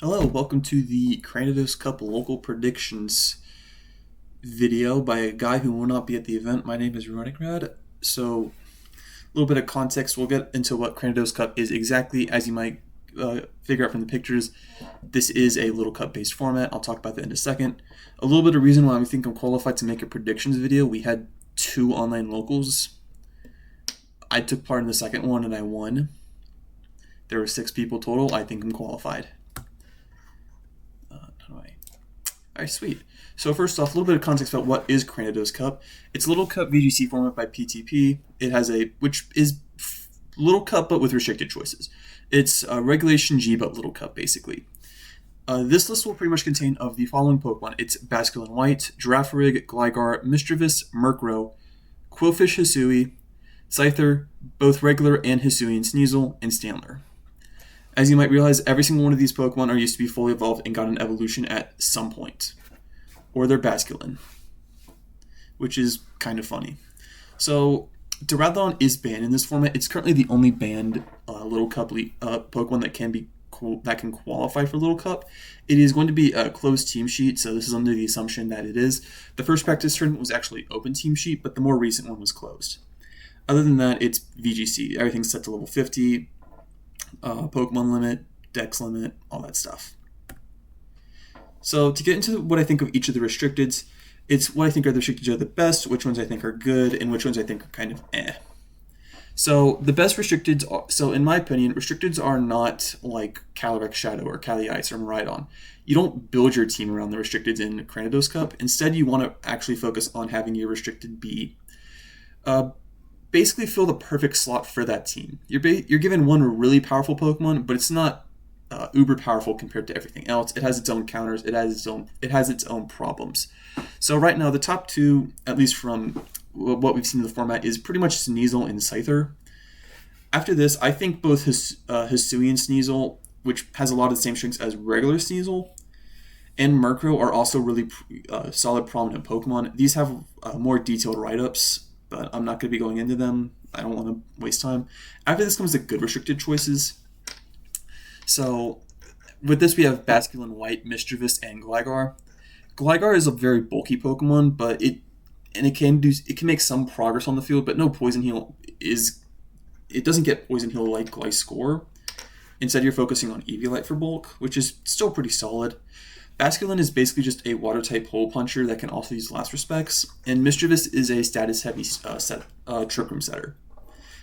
Hello, welcome to the Cranidos Cup Local Predictions video by a guy who will not be at the event. My name is Ronigrad. So, a little bit of context. We'll get into what Cranidos Cup is exactly. As you might figure out from the pictures, this is a Little Cup based format. I'll talk about that in a second. A little bit of reason why I think I'm qualified to make a predictions video. We had 2 online locals. I took part in the second one and I won. There were 6 people total. I think I'm qualified. Alright, sweet. So first off, a little bit of context about what is Cranidos Cup. It's a Little Cup VGC format by PTP. It has which is Little Cup but with restricted choices. It's Regulation G but Little Cup basically. This list will pretty much contain of the following Pokemon. It's Basculin White, Girafarig, Gligar, Mischievous, Murkrow, Quillfish Hisui, Scyther, both regular and Hisuian Sneasel, and Stantler. As you might realize, every single one of these Pokemon are used to be fully evolved and got an evolution at some point. Or they're Basculin, which is kind of funny. So, Duraludon is banned in this format. It's currently the only banned Little Cup Pokemon that can qualify for Little Cup. It is going to be a closed team sheet, so this is under the assumption that it is. The first practice tournament was actually open team sheet, but the more recent one was closed. Other than that, it's VGC. Everything's set to level 50. Pokemon limit, Dex limit, all that stuff. So to get into what I think of each of the restricteds, it's what I think are the restricteds are the best, which ones I think are good, and which ones I think are kind of eh. So the best restricteds are, so in my opinion, restricteds are not like Calyrex Shadow or Cali Ice or Miraidon. You don't build your team around the restricteds in Cranidos Cup. Instead, you want to actually focus on having your restricted be basically fill the perfect slot for that team. You're given one really powerful Pokemon, but it's not uber powerful compared to everything else. It has its own counters. It has its own problems. So right now, the top 2, at least from what we've seen in the format, is pretty much Sneasel and Scyther. After this, I think both Hisuian Sneasel, which has a lot of the same strengths as regular Sneasel, and Murkrow are also really solid, prominent Pokemon. These have more detailed write-ups, but I'm not going to be going into them. I don't want to waste time. After this comes the good restricted choices. So with this we have Basculin White, Mischievous, and Gligar. Gligar is a very bulky Pokemon, but it can make some progress on the field, but no Poison Heal it doesn't get Poison Heal like Gliscor. Instead you're focusing on Eviolite for bulk, which is still pretty solid. Basculin is basically just a water-type hole puncher that can also use Last Respects, and Mischievous is a status-heavy Trick Room setter.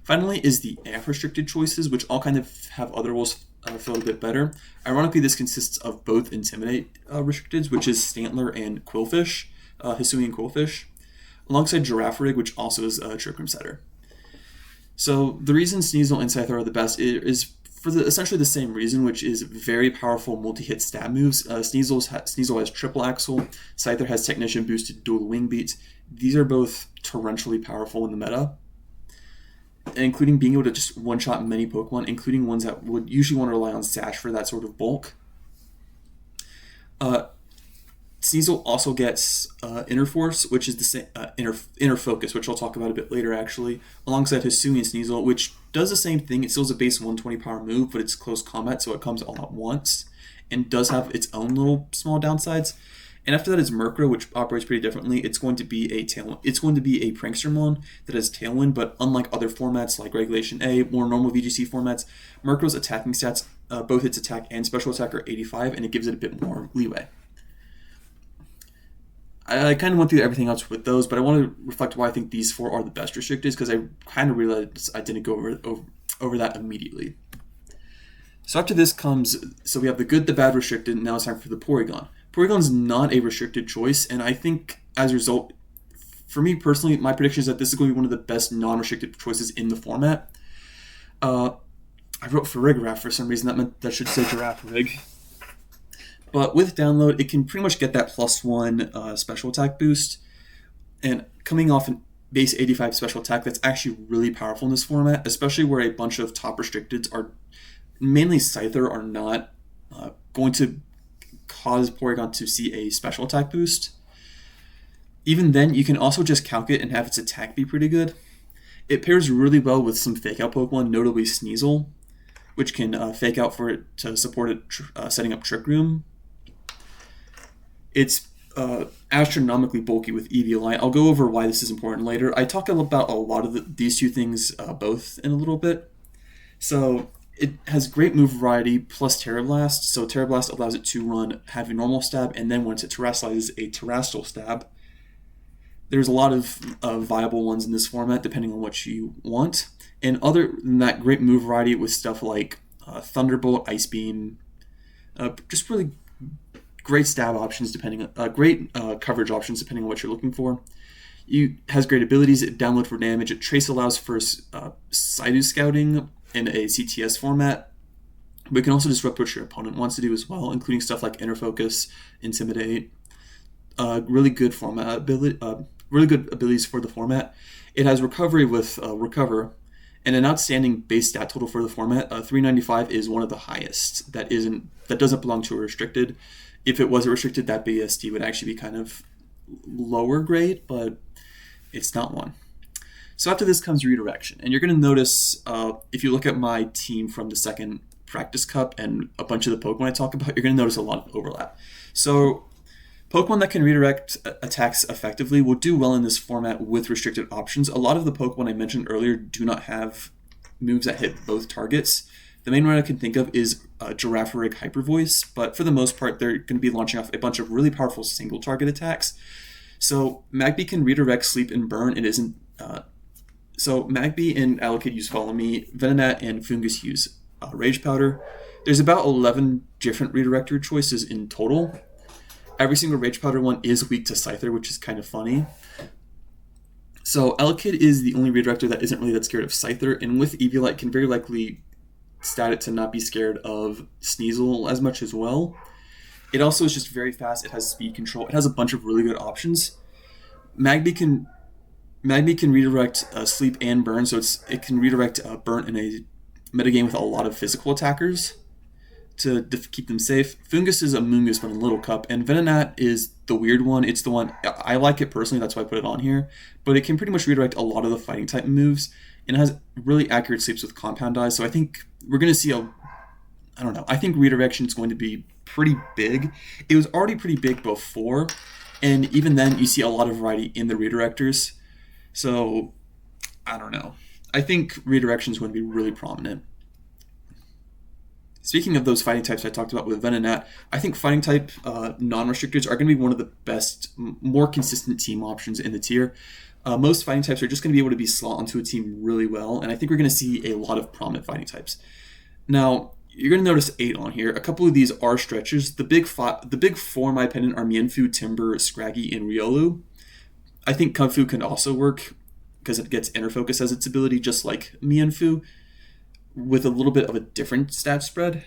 Finally is the AF-restricted choices, which all kind of have other roles feel a bit better. Ironically, this consists of both Intimidate restricteds, which is Stantler and Quillfish, Hisuian Quillfish, alongside Girafarig, which also is a Trick Room setter. So the reason Sneasel and Scyther are the best is for essentially the same reason, which is very powerful multi-hit stab moves. Sneasel has Triple Axle, Scyther has Technician boosted dual wing beats. These are both torrentially powerful in the meta, including being able to just one-shot many Pokemon, including ones that would usually want to rely on Sash for that sort of bulk. Sneasel also gets Inner Force, which is the same Inner Focus, which I'll talk about a bit later actually, alongside Hisuian Sneasel, which does the same thing. It still has a base 120 power move, but it's close combat, so it comes all at once, and does have its own little small downsides. And after that is Murkrow, which operates pretty differently. It's going to be a Prankstermon that has Tailwind, but unlike other formats like Regulation A or normal VGC formats, Murkrow's attacking stats, both its attack and special attack, are 85, and it gives it a bit more leeway. I kind of went through everything else with those, but I want to reflect why I think these 4 are the best restricteds, because I kind of realized I didn't go over that immediately. So after this so we have the good, the bad restricted, and now it's time for the Porygon. Porygon's not a restricted choice, and I think as a result, for me personally, my prediction is that this is going to be one of the best non-restricted choices in the format. I wrote Farigiraf for some reason, that should say Girafarig. But with download, it can pretty much get that +1 special attack boost. And coming off an base 85 special attack, that's actually really powerful in this format, especially where a bunch of top restricteds are, mainly Scyther, are not going to cause Porygon to see a special attack boost. Even then, you can also just calc it and have its attack be pretty good. It pairs really well with some fake out Pokemon, notably Sneasel. which can fake out for it to support it setting up Trick Room. It's astronomically bulky with EV Light. I'll go over why this is important later. I talk about a lot of these two things both in a little bit. So it has great move variety plus Terra Blast. So Terra Blast allows it to run have a normal stab, and then once it terrestrializes, a terrestrial stab. There's a lot of viable ones in this format depending on what you want. And other than that, great move variety with stuff like Thunderbolt, Ice Beam, just really great stab options depending on great coverage options depending on what you're looking for. It has great abilities. It download for damage. It trace allows for Sidhu scouting in a CTS format, but it can also disrupt what your opponent wants to do as well, including stuff like Inner Focus, Intimidate. Really good format ability. Really good abilities for the format. It has recovery with Recover, and an outstanding base stat total for the format. 395 is one of the highest. That doesn't belong to a restricted. If it was a restricted, that BST would actually be kind of lower grade, but it's not one. So after this comes Redirection, and you're going to notice if you look at my team from the second Practice Cup and a bunch of the Pokemon I talk about, you're going to notice a lot of overlap. So Pokemon that can redirect attacks effectively will do well in this format with restricted options. A lot of the Pokemon I mentioned earlier do not have moves that hit both targets. The main one I can think of is Girafarig Hyper Voice, but for the most part, they're going to be launching off a bunch of really powerful single target attacks. So Magby can redirect, sleep, and burn. It isn't. So Magby and Allocate use Follow Me. Venonat and Fungus use Rage Powder. There's about 11 different redirector choices in total. Every single Rage Powder one is weak to Scyther, which is kind of funny. So Elekid is the only redirector that isn't really that scared of Scyther, and with Eviolite can very likely stat it to not be scared of Sneasel as much as well. It also is just very fast. It has speed control. It has a bunch of really good options. Magby can redirect Sleep and Burn, so it can redirect Burn in a metagame with a lot of physical attackers to keep them safe. Fungus is a Moongus but in Little Cup, and Venonat is the weird one. It's the one, I like it personally, that's why I put it on here, but it can pretty much redirect a lot of the fighting type moves, and it has really accurate sleeps with Compound Eyes, so I think we're going to see I think redirection is going to be pretty big. It was already pretty big before, and even then you see a lot of variety in the redirectors, so I don't know. I think redirection is going to be really prominent. Speaking of those fighting types I talked about with Venonat, I think fighting type non-restrictors are going to be one of the best, more consistent team options in the tier. Most fighting types are just going to be able to be slot onto a team really well, and I think we're going to see a lot of prominent fighting types. Now, you're going to notice 8 on here. A couple of these are stretches. The big four, in my opinion, are Mienfoo, Timber, Scraggy, and Riolu. I think Kung Fu can also work because it gets Inner Focus as its ability, just like Mienfoo, with a little bit of a different stat spread.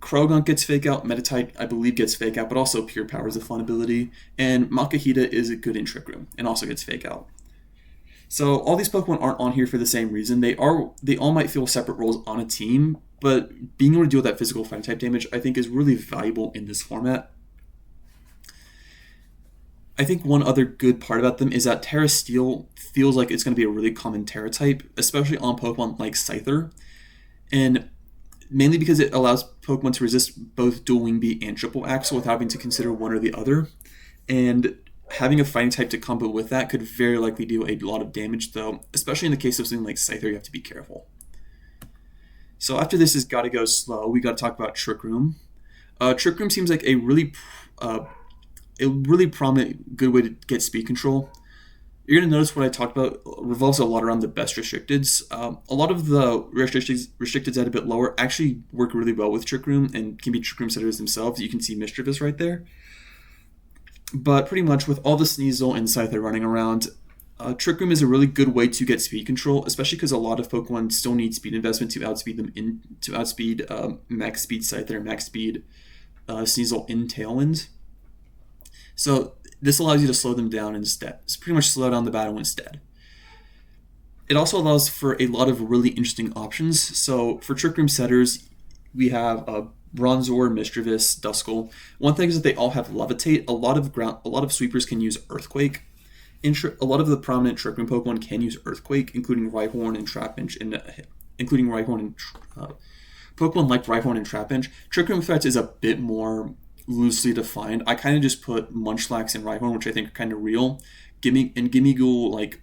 Croagunk gets Fake Out, Metatite, I believe, gets Fake Out, but also Pure Power is a fun ability, and Makahita is a good in Trick Room, and also gets Fake Out. So all these Pokemon aren't on here for the same reason. They all might feel separate roles on a team, but being able to deal with that physical fighting type damage, I think, is really valuable in this format. I think one other good part about them is that Terra Steel feels like it's going to be a really common Terra type, especially on Pokemon like Scyther, and mainly because it allows Pokemon to resist both Dual Wing Beat and Triple Axle without having to consider one or the other, and having a fighting type to combo with that could very likely do a lot of damage, though, especially in the case of something like Scyther, you have to be careful. So after this is Gotta Go Slow, we got to talk about Trick Room. Trick Room seems like a really prominent, good way to get speed control. You're going to notice what I talked about revolves a lot around the best restricteds. A lot of the restricteds at a bit lower actually work really well with Trick Room and can be Trick Room setters themselves. You can see Mischievous right there. But pretty much with all the Sneasel and Scyther running around, Trick Room is a really good way to get speed control, especially because a lot of Pokemon still need speed investment to outspeed Max Speed Scyther, Max Speed Sneasel in Tailwind. So this allows you to slow them down instead. It's pretty much slow down the battle instead. It also allows for a lot of really interesting options. So for Trick Room setters, we have Bronzor, Mischievous, Duskull. One thing is that they all have Levitate. A lot of sweepers can use Earthquake. A lot of the prominent Trick Room Pokemon can use Earthquake, including Rhyhorn and Trapinch and including Rhyhorn and Pokemon like Rhyhorn and Trapinch. Trick Room threats is a bit more loosely defined. I kind of just put Munchlax and Rhyhorn, which I think are kind of real. Gimmighoul like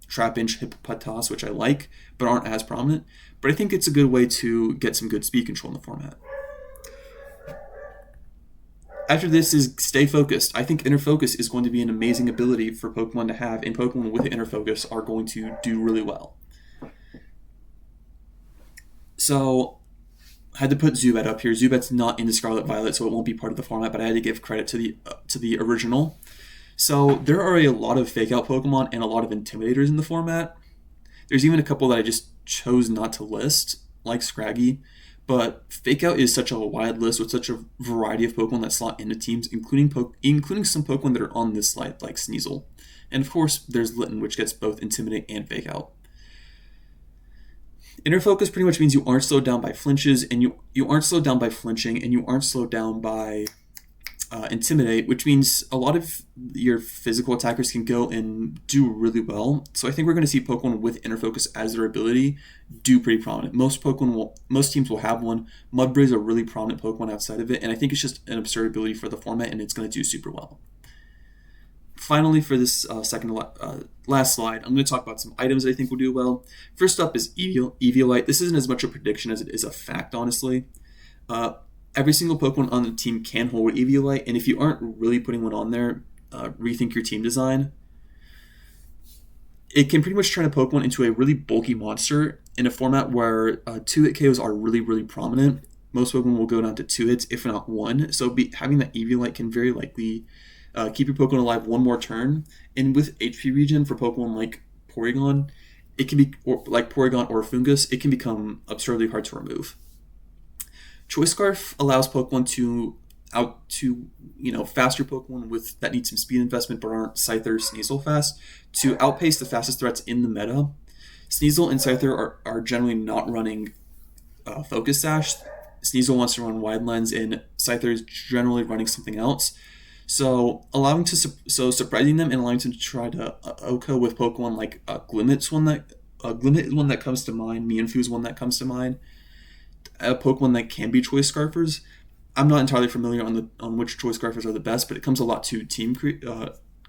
Trapinch, Hippopotas, which I like, but aren't as prominent. But I think it's a good way to get some good speed control in the format. After this is Stay Focused. I think Inner Focus is going to be an amazing ability for Pokemon to have, and Pokemon with Inner Focus are going to do really well. So, I had to put Zubat up here. Zubat's not in the Scarlet Violet, so it won't be part of the format, but I had to give credit to the original. So, there are a lot of Fake-Out Pokemon and a lot of Intimidators in the format. There's even a couple that I just chose not to list, like Scraggy. But Fake Out is such a wide list with such a variety of Pokemon that slot into teams, including some Pokemon that are on this slide, like Sneasel. And of course, there's Litten, which gets both Intimidate and Fake Out. Inner Focus pretty much means you aren't slowed down by flinches, and you aren't slowed down by flinching, and you aren't slowed down by Intimidate, which means a lot of your physical attackers can go and do really well. So I think we're going to see Pokemon with Inner Focus as their ability do pretty prominent. Most teams will have one. Mudbray is a really prominent Pokemon outside of it, and I think it's just an absurd ability for the format, and it's going to do super well. Finally, for this last slide, I'm going to talk about some items that I think will do well. First up is Eviolite. This isn't as much a prediction as it is a fact, honestly. Every single Pokemon on the team can hold Eviolite, and if you aren't really putting one on there, rethink your team design. It can pretty much turn a Pokemon into a really bulky monster in a format where 2-hit KOs are really, really prominent. Most Pokemon will go down to 2 hits, if not 1, so having that Eviolite can very likely keep your Pokemon alive one more turn. And with HP regen for Pokemon like Porygon, it can be like Porygon or Fungus, it can become absurdly hard to remove. Choice Scarf allows Pokemon to faster Pokemon that need some speed investment but aren't Scyther or Sneasel fast to outpace the fastest threats in the meta. Sneasel and Scyther are generally not running Focus Sash. Sneasel wants to run Wide Lens, and Scyther is generally running something else. So surprising them and allowing them to try to OHKO with Pokemon like Glimmet is one that comes to mind. Mienfoo is one that comes to mind. A Pokemon that can be Choice Scarfers. I'm not entirely familiar on which Choice Scarfers are the best, but it comes a lot to team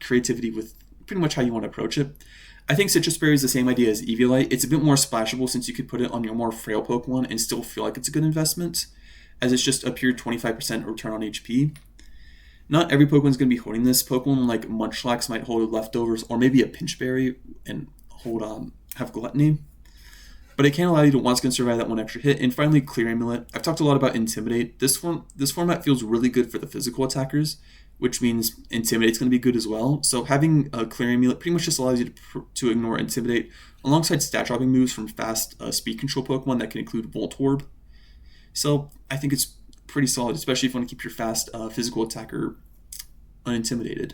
creativity with pretty much how you want to approach it. I think Citrus Berry is the same idea as Eviolite. It's a bit more splashable since you could put it on your more frail Pokemon and still feel like it's a good investment, as it's just a pure 25% return on HP. Not every Pokemon is going to be holding this. Pokemon like Munchlax might hold Leftovers, or maybe a Pinch Berry and have Gluttony. But it can allow you to once again survive that one extra hit. And finally, Clear Amulet. I've talked a lot about Intimidate. This format feels really good for the physical attackers, which means Intimidate's going to be good as well. So having a Clear Amulet pretty much just allows you to ignore Intimidate alongside stat dropping moves from fast speed control Pokemon that can include Voltorb. So I think it's pretty solid, especially if you want to keep your fast physical attacker unintimidated.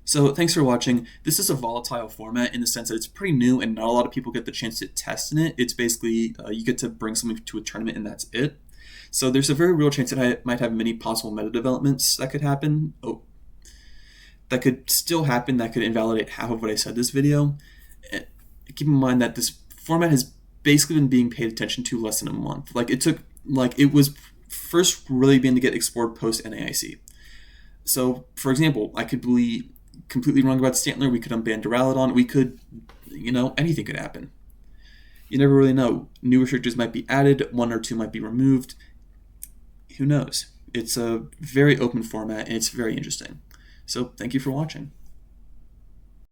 So thanks for watching. This is a volatile format in the sense that it's pretty new and not a lot of people get the chance to test in it. It's basically you get to bring something to a tournament and that's it. So there's a very real chance that I might have many possible meta developments that could happen. That could still happen. That could invalidate half of what I said this video. Keep in mind that this format has basically been being paid attention to less than a month. It was first really beginning to get explored post NAIC. So, for example, I could be completely wrong about Stantler. We could unban Duraludon. We could, anything could happen. You never really know. New restrictors might be added. 1 or 2 might be removed. Who knows? It's a very open format, and it's very interesting. So, thank you for watching.